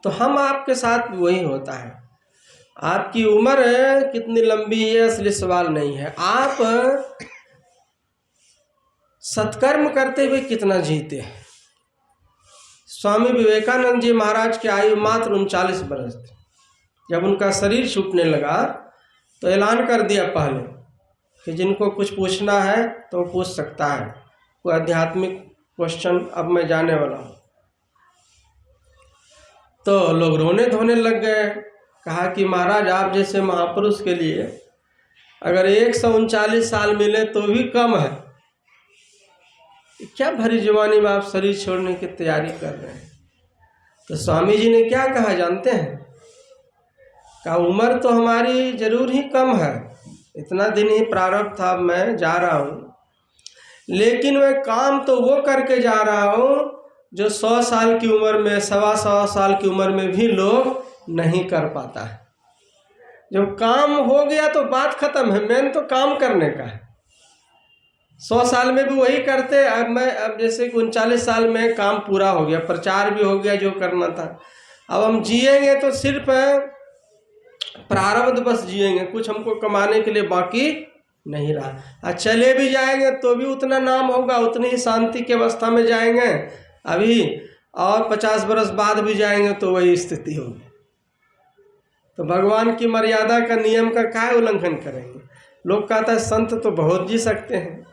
तो हम आपके साथ वही होता है। आपकी उम्र कितनी लंबी है असली सवाल नहीं है, आप सत्कर्म करते हुए कितना जीते हैं। स्वामी विवेकानंद जी महाराज की आयु मात्र 39 वर्ष थी। जब उनका शरीर छूटने लगा तो ऐलान कर दिया पहले कि जिनको कुछ पूछना है तो पूछ सकता है, कोई आध्यात्मिक क्वेश्चन अब मैं जाने वाला हूँ। तो लोग रोने धोने लग गए, कहा कि महाराज आप जैसे महापुरुष के लिए अगर 139 साल मिले तो भी कम है, क्या भरी जवानी में आप शरीर छोड़ने की तैयारी कर रहे हैं। तो स्वामी जी ने क्या कहा जानते हैं, कहा उम्र तो हमारी जरूर ही कम है, इतना दिन ही प्रारब्ध था, मैं जा रहा हूँ, लेकिन वह काम तो वो करके जा रहा हूँ जो 100 साल की उम्र में, 125 साल की उम्र में भी लोग नहीं कर पाता है। जब काम हो गया तो बात खत्म है, मेन तो काम करने का है। 100 साल में भी वही करते, अब जैसे 39 साल में काम पूरा हो गया, प्रचार भी हो गया जो करना था, अब हम जिएंगे तो सिर्फ प्रारब्ध बस जिएंगे, कुछ हमको कमाने के लिए बाकी नहीं रहा। और चले भी जाएंगे तो भी उतना नाम होगा, उतनी ही शांति की अवस्था में जाएंगे अभी, और 50 बरस बाद भी जाएंगे तो वही स्थिति होगी। तो भगवान की मर्यादा का, नियम का क्या उल्लंघन करेंगे। लोग कहता है संत तो बहुत जी सकते हैं,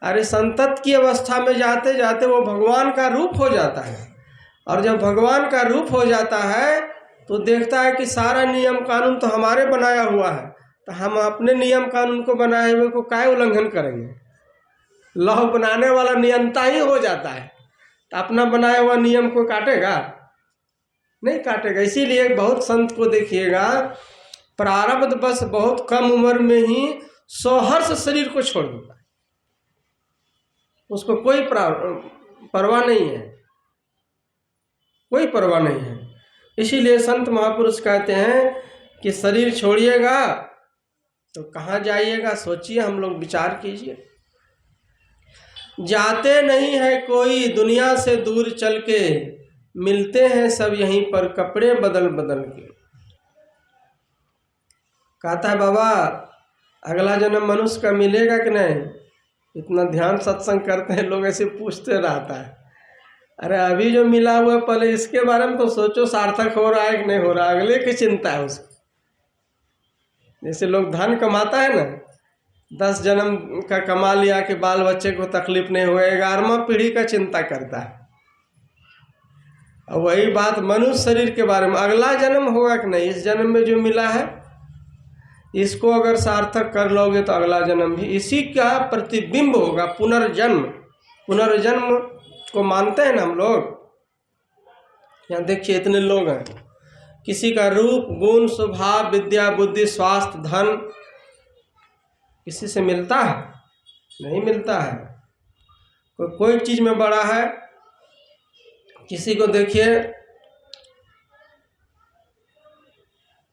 अरे संतत की अवस्था में जाते जाते वो भगवान का रूप हो जाता है, और जब भगवान का रूप हो जाता है तो देखता है कि सारा नियम कानून तो हमारे बनाया हुआ है, तो हम अपने नियम कानून को बनाए हुए को क्या उल्लंघन करेंगे। लौ बनाने वाला नियंता ही हो जाता है, तो अपना बनाया हुआ नियम को काटेगा, नहीं काटेगा। इसीलिए बहुत संत को देखिएगा, प्रारब्ध बस बहुत कम उम्र में ही सोहर्ष शरीर को छोड़ देता है, उसको कोई परवाह नहीं है, कोई परवाह नहीं है। इसीलिए संत महापुरुष कहते हैं कि शरीर छोड़िएगा तो कहाँ जाइएगा, सोचिए, हम लोग विचार कीजिए। जाते नहीं है कोई दुनिया से दूर चल के, मिलते हैं सब यहीं पर कपड़े बदल बदल के। कहता है बाबा अगला जन्म मनुष्य का मिलेगा कि नहीं, इतना ध्यान सत्संग करते हैं लोग, ऐसे पूछते रहता है। अरे अभी जो मिला हुआ पहले इसके बारे में तो सोचो, सार्थक हो रहा है कि नहीं हो रहा, अगले की चिंता है उसकी। जैसे लोग धन कमाता है ना, 10 जन्म का कमा लिया कि बाल बच्चे को तकलीफ नहीं होगा, 11वां पीढ़ी का चिंता करता है। और वही बात मनुष्य शरीर के बारे में, अगला जन्म होगा कि नहीं, इस जन्म में जो मिला है इसको अगर सार्थक कर लोगे तो अगला जन्म भी इसी का प्रतिबिंब होगा। पुनर्जन्म, पुनर्जन्म को मानते हैं ना हम लोग। यहाँ देखिए इतने लोग हैं, किसी का रूप गुण स्वभाव विद्या बुद्धि स्वास्थ्य धन किसी से मिलता है, नहीं मिलता है। कोई चीज में बड़ा है, किसी को देखिए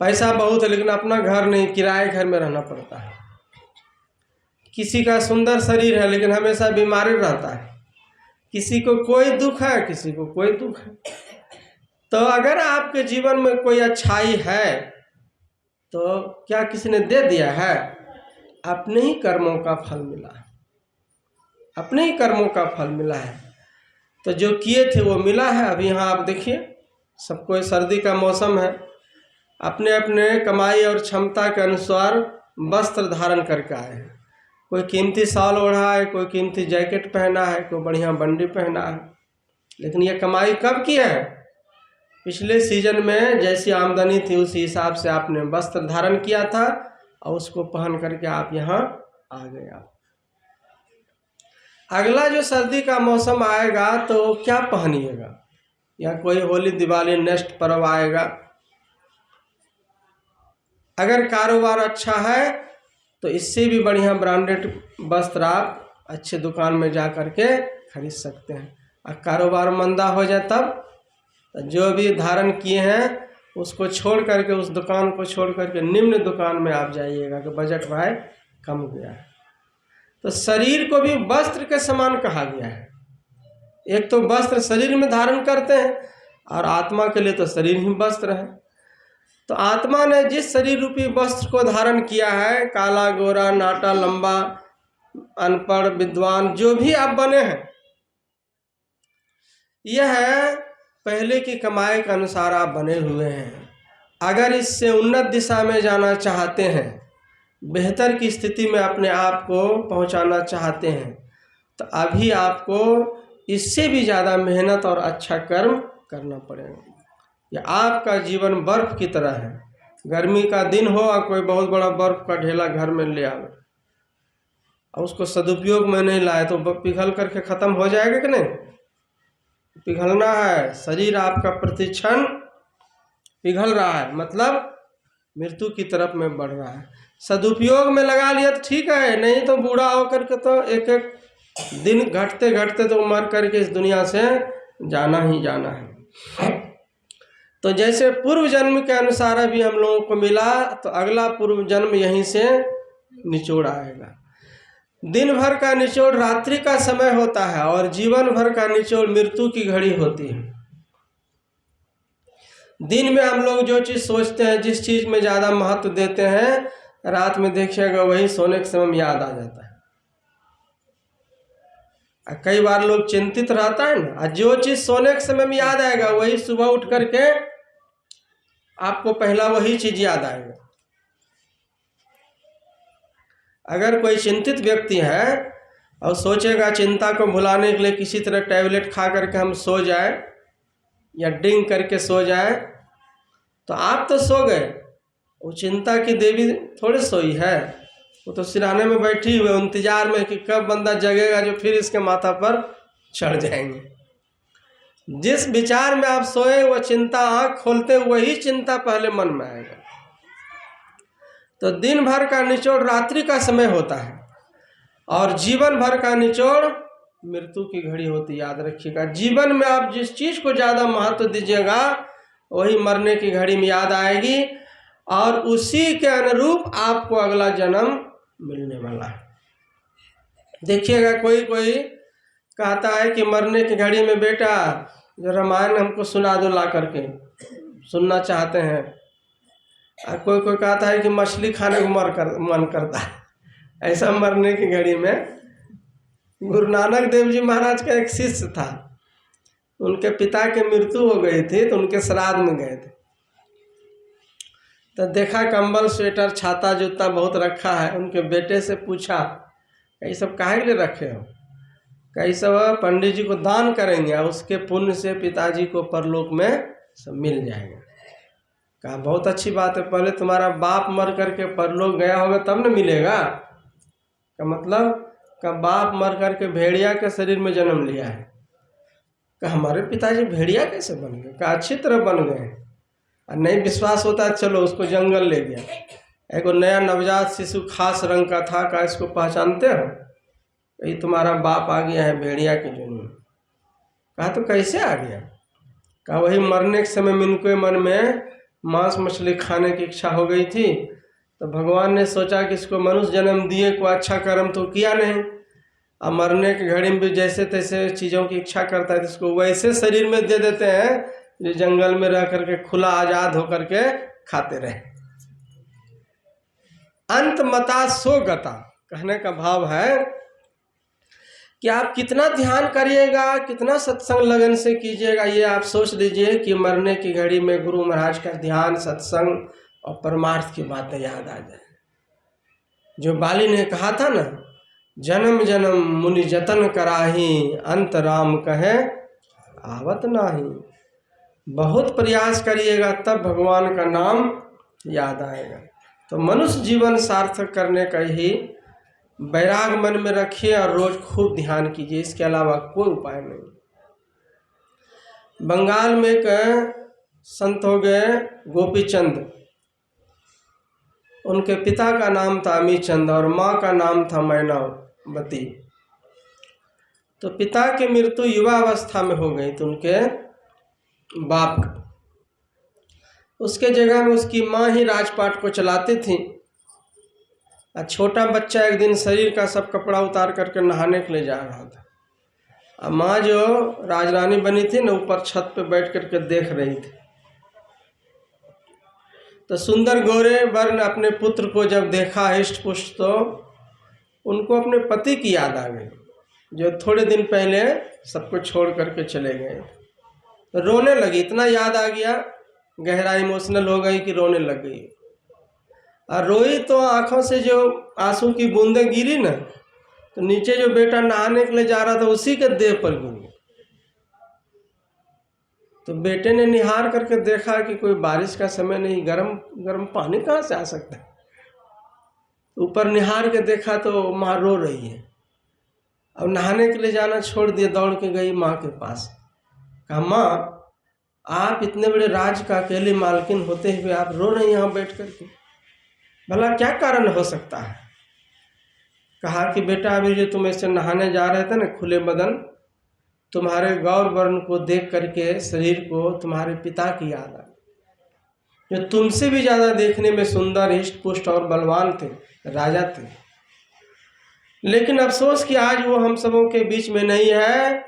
पैसा बहुत है लेकिन अपना घर नहीं, किराए घर में रहना पड़ता है। किसी का सुंदर शरीर है लेकिन हमेशा बीमारी रहता है। किसी को कोई दुख है, किसी को कोई दुख है। तो अगर आपके जीवन में कोई अच्छाई है तो क्या किसी ने दे दिया है? अपने ही कर्मों का फल मिला है, अपने ही कर्मों का फल मिला है। तो जो किए थे वो मिला है। अभी यहाँ आप देखिए, सबको सर्दी का मौसम है, अपने अपने कमाई और क्षमता के अनुसार वस्त्र धारण करके आए हैं। कोई कीमती शॉल ओढ़ा है, कोई कीमती जैकेट पहना है, कोई बढ़िया बंडी पहना है। लेकिन ये कमाई कब की है? पिछले सीजन में जैसी आमदनी थी उसी हिसाब से आपने वस्त्र धारण किया था और उसको पहन करके आप यहाँ आ गए। आप अगला जो सर्दी का मौसम आएगा तो क्या पहनिएगा, या कोई होली दिवाली नेक्स्ट पर्व आएगा। अगर कारोबार अच्छा है तो इससे भी बढ़िया ब्रांडेड वस्त्र आप अच्छे दुकान में जा कर के खरीद सकते हैं। और कारोबार मंदा हो जाए तब जो भी धारण किए हैं उसको छोड़ करके, उस दुकान को छोड़ करके निम्न दुकान में आप जाइएगा कि बजट भाई कम गया है। तो शरीर को भी वस्त्र के समान कहा गया है। एक तो वस्त्र शरीर में धारण करते हैं और आत्मा के लिए तो शरीर ही वस्त्र है। तो आत्मा ने जिस शरीर रूपी वस्त्र को धारण किया है, काला गोरा नाटा लंबा अनपढ़ विद्वान जो भी आप बने हैं, यह पहले की कमाई के अनुसार आप बने हुए हैं। अगर इससे उन्नत दिशा में जाना चाहते हैं, बेहतर की स्थिति में अपने आप को पहुंचाना चाहते हैं, तो अभी आपको इससे भी ज़्यादा मेहनत और अच्छा कर्म करना पड़ेगा। या आपका जीवन बर्फ की तरह है। गर्मी का दिन हो और कोई बहुत बड़ा बर्फ का ढेला घर में ले आवे और उसको सदुपयोग में नहीं लाए तो पिघल करके ख़त्म हो जाएगा कि नहीं? पिघलना है। शरीर आपका प्रतिक्षण पिघल रहा है, मतलब मृत्यु की तरफ में बढ़ रहा है। सदुपयोग में लगा लिया तो ठीक है, नहीं तो बूढ़ा होकर के तो एक एक दिन घटते घटते तो मर करके इस दुनिया से जाना ही जाना है। तो जैसे पूर्व जन्म के अनुसार अभी हम लोगों को मिला, तो अगला पूर्व जन्म यहीं से निचोड़ आएगा। दिन भर का निचोड़ रात्रि का समय होता है और जीवन भर का निचोड़ मृत्यु की घड़ी होती है। दिन में हम लोग जो चीज़ सोचते हैं, जिस चीज़ में ज़्यादा महत्व देते हैं, रात में देखिएगा वही सोने के समय में याद आ जाता है। कई बार लोग चिंतित रहता है ना, जो चीज़ सोने के समय में याद आएगा वही सुबह उठ करके आपको पहला वही चीज़ याद आएगा। अगर कोई चिंतित व्यक्ति है और सोचेगा चिंता को भुलाने के लिए किसी तरह टैबलेट खा करके हम सो जाए या ड्रिंक करके सो जाए, तो आप तो सो गए, वो चिंता की देवी थोड़ी सोई है। वो तो सिरहाने में बैठी हुई इंतजार में कि कब बंदा जगेगा जो फिर इसके माथा पर चढ़ जाएंगे। जिस विचार में आप सोए वो चिंता आँख खोलते वही चिंता पहले मन में आएगा। तो दिन भर का निचोड़ रात्रि का समय होता है और जीवन भर का निचोड़ मृत्यु की घड़ी होती। याद रखिएगा, जीवन में आप जिस चीज़ को ज़्यादा महत्व दीजिएगा वही मरने की घड़ी में याद आएगी और उसी के अनुरूप आपको अगला जन्म मिलने वाला है। देखिएगा, कोई कोई कहता है कि मरने की घड़ी में बेटा जो रामायण हमको सुना दो ला करके, सुनना चाहते हैं। और कोई कोई कहता है कि मछली खाने को मन करता है। ऐसा मरने की घड़ी में गुरु नानक देव जी महाराज का एक शिष्य था, उनके पिता की मृत्यु हो गई थी तो उनके श्राद्ध में गए थे। तो देखा कंबल स्वेटर छाता जूता बहुत रखा है। उनके बेटे से पूछा ये सब काहे के लिए रखे हो? कई सब पंडित जी को दान करेंगे और उसके पुण्य से पिताजी को परलोक में सब मिल जाएगा। कहा बहुत अच्छी बात है, पहले तुम्हारा बाप मर करके परलोक गया होगा तब न मिलेगा। का मतलब का बाप मर करके भेड़िया के शरीर में जन्म लिया है। कहा हमारे पिताजी भेड़िया कैसे बन गए? कहा अच्छी तरह बन गए। और नहीं विश्वास होता चलो उसको जंगल ले गया। एक नया नवजात शिशु खास रंग का था। कहा इसको पहचानते हो? ये तुम्हारा बाप आ गया है भेड़िया के जन्म। कहा तो कैसे आ गया? कहा वही मरने के समय इनके मन में मांस मछली खाने की इच्छा हो गई थी, तो भगवान ने सोचा कि इसको मनुष्य जन्म दिए, को अच्छा कर्म तो किया नहीं। अब मरने की घड़ी में भी जैसे तैसे चीज़ों की इच्छा करता है तो इसको वैसे शरीर में दे देते हैं जो जंगल में रह करके खुला आज़ाद होकर के खाते रहे। अंत मता सो गता, कहने का भाव है कि आप कितना ध्यान करिएगा, कितना सत्संग लगन से कीजिएगा, ये आप सोच लीजिए कि मरने की घड़ी में गुरु महाराज का ध्यान, सत्संग और परमार्थ की बातें याद आ जाए। जो बाली ने कहा था ना, जन्म जन्म मुनि जतन कराही, अंत राम कहे आवत नाही। बहुत प्रयास करिएगा तब भगवान का नाम याद आएगा। तो मनुष्य जीवन सार्थक करने का ही वैराग मन में रखिए और रोज खूब ध्यान कीजिए, इसके अलावा कोई उपाय नहीं। बंगाल में एक संत हो गए गोपी चंद, उनके पिता का नाम था अमी चंद और माँ का नाम था मैनावती। तो पिता की मृत्यु युवा अवस्था में हो गई तो उनके बाप, उसके जगह में उसकी माँ ही राजपाट को चलाती थी। छोटा बच्चा एक दिन शरीर का सब कपड़ा उतार करके नहाने के लिए जा रहा था। अब माँ जो राजरानी बनी थी ना, ऊपर छत पे बैठ करके देख रही थी। तो सुंदर गोरे वर ने अपने पुत्र को जब देखा हिष्ट पुष्ट, तो उनको अपने पति की याद आ गई, जो थोड़े दिन पहले सबको छोड़ करके चले गए। तो रोने लगी, इतना याद आ गया, गहरा इमोशनल हो गई कि रोने लग गई। और रोई तो आंखों से जो आंसू की बूंदें गिरी ना, तो नीचे जो बेटा नहाने के लिए जा रहा था उसी के देह पर गिरी। तो बेटे ने निहार करके देखा कि कोई बारिश का समय नहीं, गरम गरम पानी कहाँ से आ सकता है। ऊपर निहार के देखा तो माँ रो रही है। अब नहाने के लिए जाना छोड़ दिया, दौड़ के गई माँ के पास। कहा, माँ आप इतने बड़े राज का अकेली मालकिन होते हुए आप रो रही यहाँ बैठ करके, भला क्या कारण हो सकता है। कहा कि बेटा अभी जो तुम ऐसे नहाने जा रहे थे ना खुले बदन, तुम्हारे गौर वर्ण को देख करके शरीर को तुम्हारे पिता की याद आ, जो तुमसे भी ज्यादा देखने में सुंदर, हिष्ट पुष्ट और बलवान थे, राजा थे। लेकिन अफसोस कि आज वो हम सबों के बीच में नहीं है।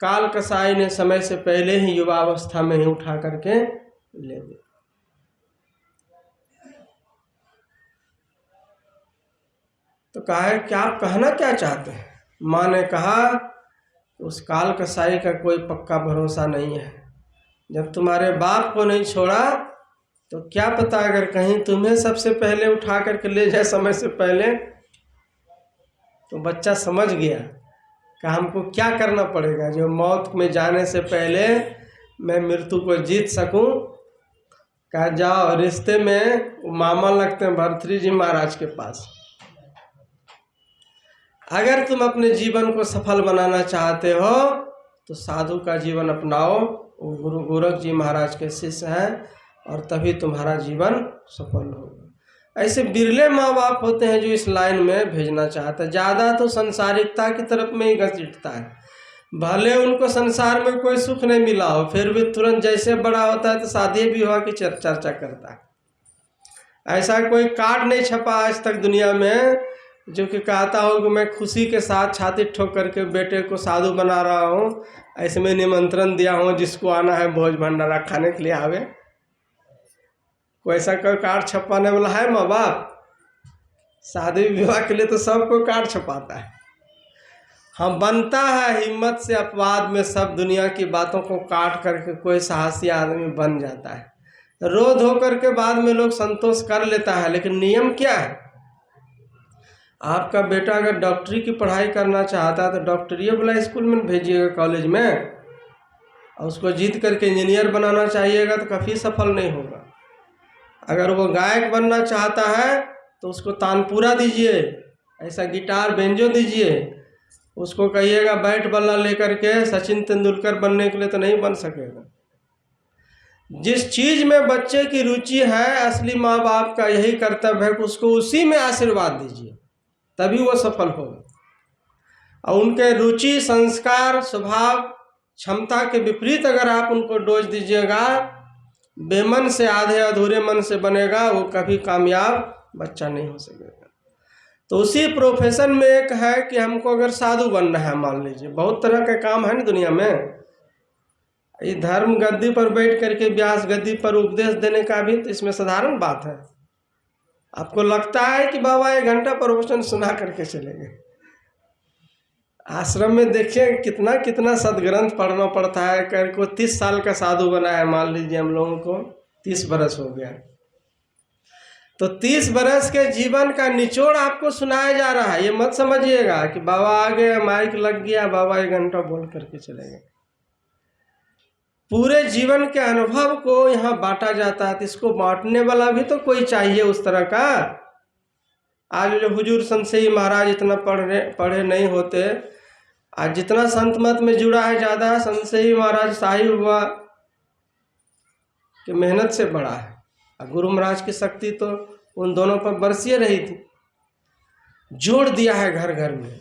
काल कसाई ने समय से पहले ही युवावस्था में ही उठा करके ले गया। तो कहा है कि आप कहना क्या चाहते हैं। माँ ने कहा, उस काल कसाई का कोई पक्का भरोसा नहीं है। जब तुम्हारे बाप को नहीं छोड़ा तो क्या पता अगर कहीं तुम्हें सबसे पहले उठा करके ले जाए समय से पहले। तो बच्चा समझ गया कि हमको क्या करना पड़ेगा जो मौत में जाने से पहले मैं मृत्यु को जीत सकूं। कहा, जाओ रिश्ते में मामा लगते हैं भर्तृहरि जी महाराज के पास। अगर तुम अपने जीवन को सफल बनाना चाहते हो तो साधु का जीवन अपनाओ। वो गुरु गोरख जी महाराज के शिष्य हैं, और तभी तुम्हारा जीवन सफल होगा। ऐसे बिरले माँ बाप होते हैं जो इस लाइन में भेजना चाहते हैं। ज़्यादा तो संसारिकता की तरफ में ही घसीटता है। भले उनको संसार में कोई सुख नहीं मिला हो, फिर भी तुरंत जैसे बड़ा होता है तो शादी विवाह की चर्चा करता है। ऐसा कोई कार्ड नहीं छपा आज तक दुनिया में जो कि कहता हो कि मैं खुशी के साथ छाती ठोक करके बेटे को साधु बना रहा हूँ, ऐसे में निमंत्रण दिया हूँ जिसको आना है भोज भंडारा खाने के लिए आवे। कोई ऐसा कोई कार्ड छपाने वाला है माँ बाप? शादी विवाह के लिए तो सबको कार्ड छपाता है। हाँ, बनता है हिम्मत से अपवाद में सब दुनिया की बातों को काट करके कोई साहसी आदमी बन जाता है। रो धो करके बाद में लोग संतोष कर लेता है। लेकिन नियम क्या है? आपका बेटा अगर डॉक्टरी की पढ़ाई करना चाहता है तो डॉक्टरी वाला स्कूल में भेजिएगा, कॉलेज में, और उसको जीत करके इंजीनियर बनाना चाहिएगा तो कभी सफल नहीं होगा। अगर वो गायक बनना चाहता है तो उसको तानपुरा दीजिए, ऐसा गिटार बेंजो दीजिए, उसको कहिएगा बैट बल्ला लेकर के सचिन तेंदुलकर बनने के लिए तो नहीं बन सकेगा। जिस चीज में बच्चे की रुचि है, असली माँ बाप का यही कर्तव्य है कि उसको उसी में आशीर्वाद दीजिए, तभी वो सफल होगा। और उनके रुचि, संस्कार, स्वभाव, क्षमता के विपरीत अगर आप उनको डोज दीजिएगा, बेमन से आधे अधूरे मन से बनेगा, वो कभी कामयाब बच्चा नहीं हो सकेगा। तो उसी प्रोफेशन में एक है कि हमको अगर साधु बनना है, मान लीजिए बहुत तरह के काम है ना दुनिया में। ये धर्म गद्दी पर बैठ करके व्यास गद्दी पर उपदेश देने का भी तो इसमें साधारण बात है। आपको लगता है कि बाबा 1 घंटा प्रवचन सुना करके चलेंगे। आश्रम में देखिए कितना कितना सदग्रंथ पढ़ना पड़ता है। कर को 30 साल का साधु बना है, मान लीजिए हम लोगों को 30 बरस हो गया, तो 30 बरस के जीवन का निचोड़ आपको सुनाया जा रहा है। ये मत समझिएगा कि बाबा आ गए, माइक लग गया, बाबा 1 घंटा बोल करके चले गए। पूरे जीवन के अनुभव को यहाँ बांटा जाता है। तो इसको बांटने वाला भी तो कोई चाहिए उस तरह का। आज जो हुजूर संतसेई महाराज इतना पढ़े नहीं होते, आज जितना संत मत में जुड़ा है ज़्यादा संतसेई महाराज शाही हुआ कि मेहनत से बड़ा है। और गुरु महाराज की शक्ति तो उन दोनों पर बरसिए रही थी, जोड़ दिया है घर घर में।